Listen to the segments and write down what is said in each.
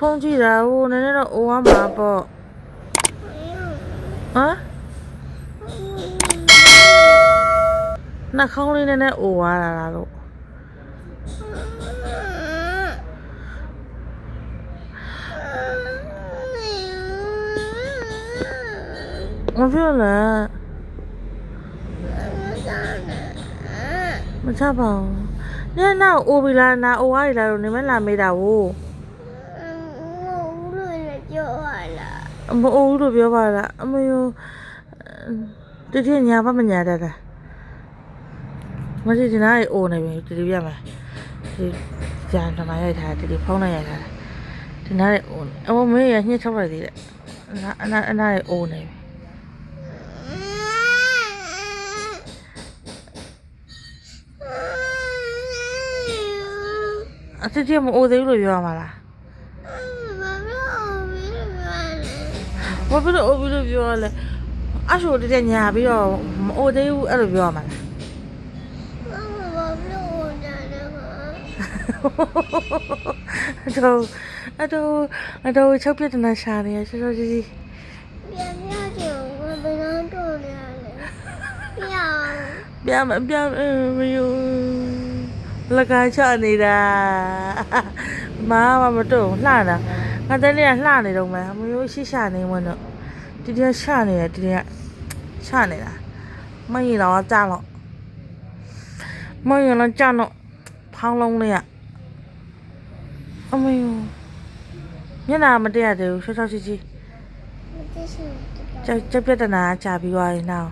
ဖုန်းကြည့်တာဟိုနည်းနည်းတော့အိုရမှာပေါ့ဟမ်နှာခေါင်းလေးနည်းနည်းအိုရတာလားလို့မပြောလားမချပါဘူးနင်နာအိုပြီလားနာအိုရည်လားလို့နေမလာမေးတာဟိုမအိုဘူးလို့ပြောပါလားအမေရောတတိညာပါမညာတတ်တာမရှိဒီနားအိုနေပြီတတိပြမယ်ဒီကြံထမရိုက်ထားတတိဖုံးလိုက်ရိုက်ထားဒီနားအိုနေအမမေးရညှစ်ထုတ်လိုက်သေးတယ်အနာအိုနေပြီအစ်တီမအိုသေးဘူးလို့ပြောရမှာလားဘာဖြစ်လို့အိုပြီးလို့ပြောရလဲအဆိုတည်းညာပြီးတော့မအိုသေးဘူးအဲ့လိုပြောရမှာလားအတော့ချုပ်ပြတဲ့နာရှာနေရဆိုတော့ဒီပြန်မယူလက်ကချနေတာမမတော့လှတာငါတည်းလေးကလှနေတော့မယ်မယူရှိရှာနေဝင်တော့ဒီတည်းရှာနေတယ်ဒီတည်းချနေတာမရင်တော့ကြားတော့မရင်တော့ကြားတော့ဖောင်းလုံးလေးကအမေယမျက်နှာမတက်ရသေးဘူးဆောက်ချီကြက်ပြတ်တနာကြာပြီးသွားရင်နောက်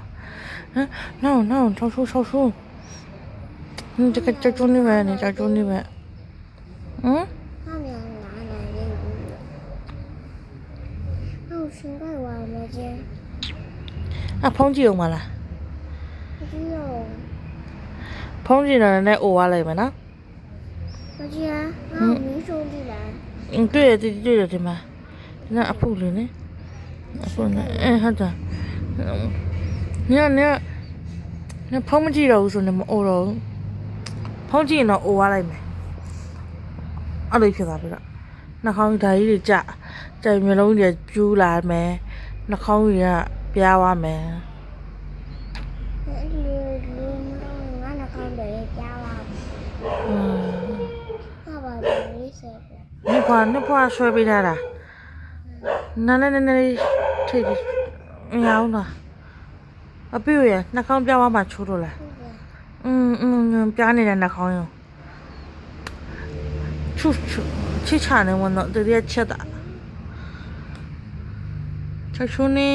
နောက်ထောက်ဆိုး这个叫中立呗，你叫中立呗。嗯？啊，碰见我了。碰见了那我来没呢？对的嘛。那阿婆呢？阿婆呢？好的。你碰不见了，说你们饿了。ဖုန်းကြည့်ရင်တော့အိုရလိုက်မယ်အဲ့လိုဖြစ်သွားပြီတော့နှာခေါင်းဓာတ်ကြီးတွေကြိုင်မျိုးလုံးတွေကျူးလာမယ်နှာခေါင်းကြီးကပြားသွားမယ်ငါနှာခေါင်းတွေပြားသွားဟာပါလေးဆက်နှစ်ဖွာဆွဲပေးထားတာနည်းထိတ်မရအောင်လားအပြည့်ရနှာခေါင်းပြားသွားမှချိုးတော့လားပြားနေတဲ့နှာခေါင်းရောချိချနေဝင်တော့တည်းချက်တာချက်ချုံနေ